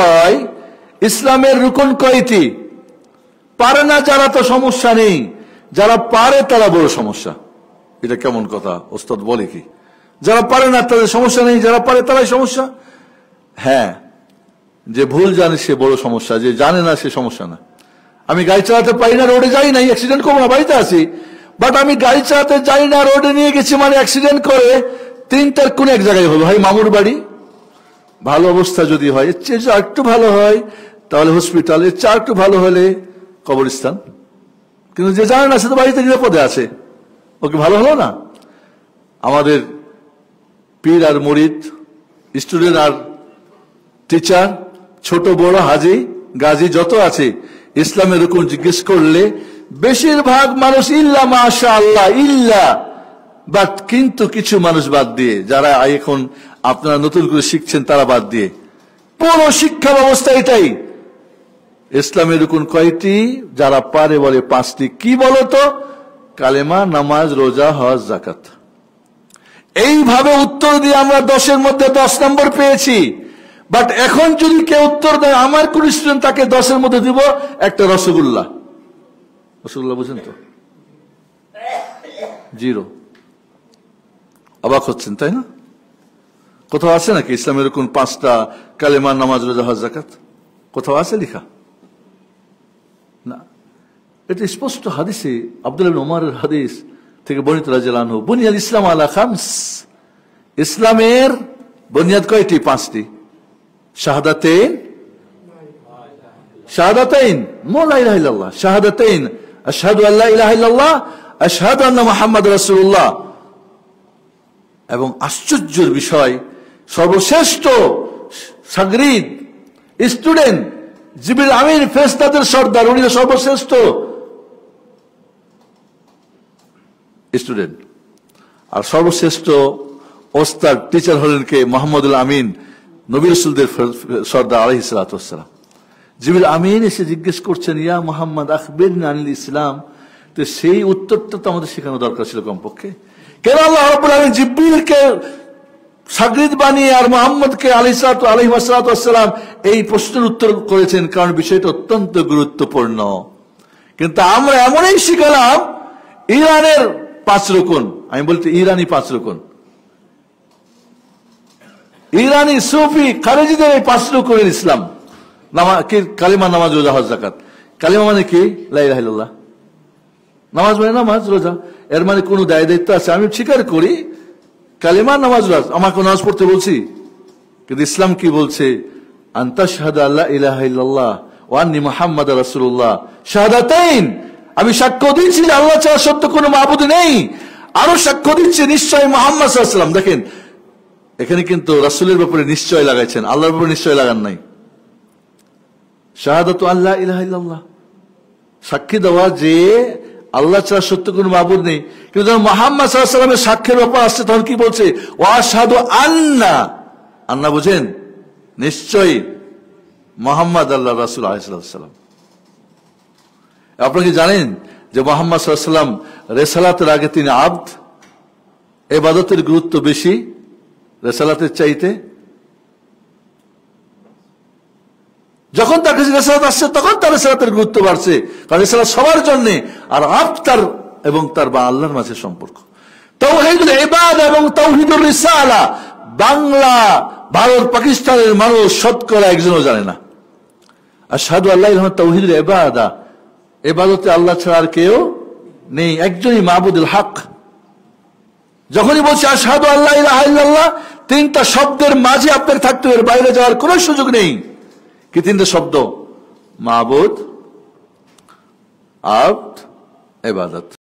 হয় ইসলামের রুকন কয়টি? পারে না যারা তো সমস্যা নেই, যারা পারে তারা বড় সমস্যা। এটা কেমন কথা ওস্তাদ বলে কি? যারা পারে না তাদের সমস্যা নেই, যারা পারে তারাই সমস্যা। হ্যাঁ, যে ভুল জানে সে বড় সমস্যা, যে জানে না সে সমস্যা না। আমি গাড়ি চালাতে পারি না, রোডে যাই নাই, অ্যাক্সিডেন্ট করবো না, বাড়িতে আছি, বাট আমি গাড়ি চালাতে যাই না, রোডে নিয়ে গেছি মানে অ্যাক্সিডেন্ট করে তিনটার কোন এক জায়গায় হলো, হয় মামুর বাড়ি, ভালো অবস্থা যদি হয়, এর চেয়ে একটু ভালো হয় তাহলে হসপিটাল, এর চেয়ে একটু ভালো হলে কবরস্থান। কিন্তু যে জানে না সে তো বাড়িতে নিরাপদে আছে, ওকে ভালো হলো না। আমাদের পীর আর মুরিদ, স্টুডেন্ট আর টিচার, ছোট বড়, হাজি গাজী যত আছে, ইসলামের রুকুন জিজ্ঞেস করলে বেশিরভাগ মানুষ ইল্লা মাশাআল্লাহ ইল্লা, বাট কিন্তু কিছু মানুষ বাদ দিয়ে, যারা এখন আপনারা নতুন করে শিখছেন তারা বাদ দিয়ে, পুরো শিক্ষা ব্যবস্থা এটাই। ইসলামের রুকুন কয়টি? যারা পারে বলে পাঁচটি। কি বলতো? কালেমা, নামাজ, রোজা, হজ, যাকাত। এইভাবে উত্তর দিয়ে আমরা 10-এর মধ্যে 10 নম্বর পেয়েছি। বাট এখন যদি কেউ উত্তর দেয়, আমার কোন স্টুডেন্ট, তাকে 10-এর মধ্যে দিব একটা রসগোল্লা। রসগোল্লা বুঝেন তো? 0। অবাক হচ্ছেন তাই না? কোথাও আছে নাকি ইসলামের রুকুন 5টা? কালেমা, নামাজ, রোজা, হজ, যাকাত কোথাও আছে লেখা? না, এটা স্পষ্ট হাদিসে, আব্দুল্লাহ ইবনে ওমরের হাদিস থেকে বর্ণিত রাদিয়াল্লাহু আনহু, বুনিয়াল ইসলাম আলা খামস। ইসলামের বুনিয়াদ কয়টি? 5টি। শাহাদাতাইন, শাহাদাতাইন লা ইলাহা ইল্লাল্লাহ, শাহাদাতাইন আশহাদু আল্লা ইলাহা ইল্লাল্লাহ, আশহাদু আন্না মুহাম্মাদুর রাসূলুল্লাহ। এবং আশ্চর্যের বিষয়, সর্বশ্রেষ্ঠ সাগরিদ, স্টুডেন্ট জিবরিল আমিন, ফেরেশতাদের সর্দার, উনি সর্বশ্রেষ্ঠ স্টুডেন্ট। আর সর্বশ্রেষ্ঠ ওস্তাদ, টিচার হলেন কে? মুহাম্মদুল আমিন, নবী রাসূলদের সর্দার আলাইহিস সালাতু ওয়াস সালাম। জিবরিল আমিন এসে জিজ্ঞেস করছেন, ইয়া মুহাম্মদ আখবিরনি আনিল ইসলাম। তো সেই উত্তরটা তো আমাদের শেখানো দরকার ছিল কমপক্ষে। কেন আল্লাহ রাব্বুল আলামিন জিবরিলকে সাগরিদ বানিয়ে আর মুহাম্মদকে আলাইহিস সালাতু ওয়াস সালাম এই প্রশ্নের উত্তর করেছেন? কারণ বিষয়টা অত্যন্ত গুরুত্বপূর্ণ। কিন্তু আমরা এমনই শিখালাম ইরানের 5 রুকুন, আমি বলতে ইরানি 5 রুকুন, ইরানি সুফি খারেজিদের এই 5 রুকুনের ইসলাম। কালিমা, নামাজ, রোজা, হজ, যাকাত। কালিমা মানে কি? লা ইলাহা ইল্লাল্লাহ। নামাজ মানে নামাজ, রোজা, এর মানে কোন দায় দায়িত্ব আছে? আমি স্বীকার করি কালিমা, নামাজ, রোজা, আমাকে নামাজ পড়তে বলছি, কিন্তু ইসলাম কি বলছে? আনতা শাহাদা আল্লা ইলাহা ইল্লাল্লাহ ওয়া আন্নী মুহাম্মাদুর রাসূলুল্লাহ, শাহাদাতাইন। আমি সাক্ষ্য দিচ্ছি যে আল্লাহ ছাড়া সত্য কোনো মাবুদ নেই, আরো সাক্ষ্য দিচ্ছি নিশ্চয় মুহাম্মদ সাল্লাল্লাহু আলাইহি ওয়াসাল্লাম। দেখেন, এখানে কিন্তু রাসূলের ব্যাপারে নিশ্চয় লাগাইছেন, আল্লাহর ব্যাপারে নিশ্চয় লাগান নাই। শাহাদাতু আল্লা ইলাহা ইল্লাল্লাহ, সাক্ষী দেওয়া যে আল্লাহ ছাড়া সত্য কোনো মাবুদ নেই। কিন্তু যখন মুহাম্মদ সাল্লাল্লাহু আলাইহি ওয়াসাল্লামের সাক্ষ্যের ব্যাপার আসছে, তখন কি বলছে? ওয়া আশহাদু আন্না, আন্না বুঝেন? নিশ্চয়ই মুহাম্মদ আল্লাহর রাসূল আলাইহিস সালাম। আপনারা কি জানেন যে মুহাম্মদ সাল্লাল্লাহু আলাইহি ওয়াসাল্লাম রিসালাতের আগে তিনি আবদ, ইবাদতের গুরুত্ব বেশি রিসালাতের চাইতে। যখন তার কাছে রিসালাত আসছে তখন তার রিসালাতের গুরুত্ব বাড়ছে, কারণ রিসালাত সবার জন্য, আর আবদ তার এবং তার বা আল্লাহর মাঝে সম্পর্ক। তাওহীদুল ইবাদা এবং তাওহীদুর রিসালা বাংলা, ভারত, পাকিস্তানের মানুষ শতকরা একজনও জানে না। আশহাদু আল্লা ইলাহা ইল্লাল্লাহ, তাওহীদুল ইবাদা, ইবাদতে আল্লাহ ছাড়া আর কেউ নেই, একজনই মাবুদুল হক। যখনই বলছে আশহাদু আল্লা ইলাহা ইল্লাল্লাহ, 3টা শব্দের মাঝে আপনার থাকতে হবে, বাইরে যাওয়ার কোনো সুযোগ নেই। কি 3টা শব্দ? মাবুদ, আবদ, ইবাদত।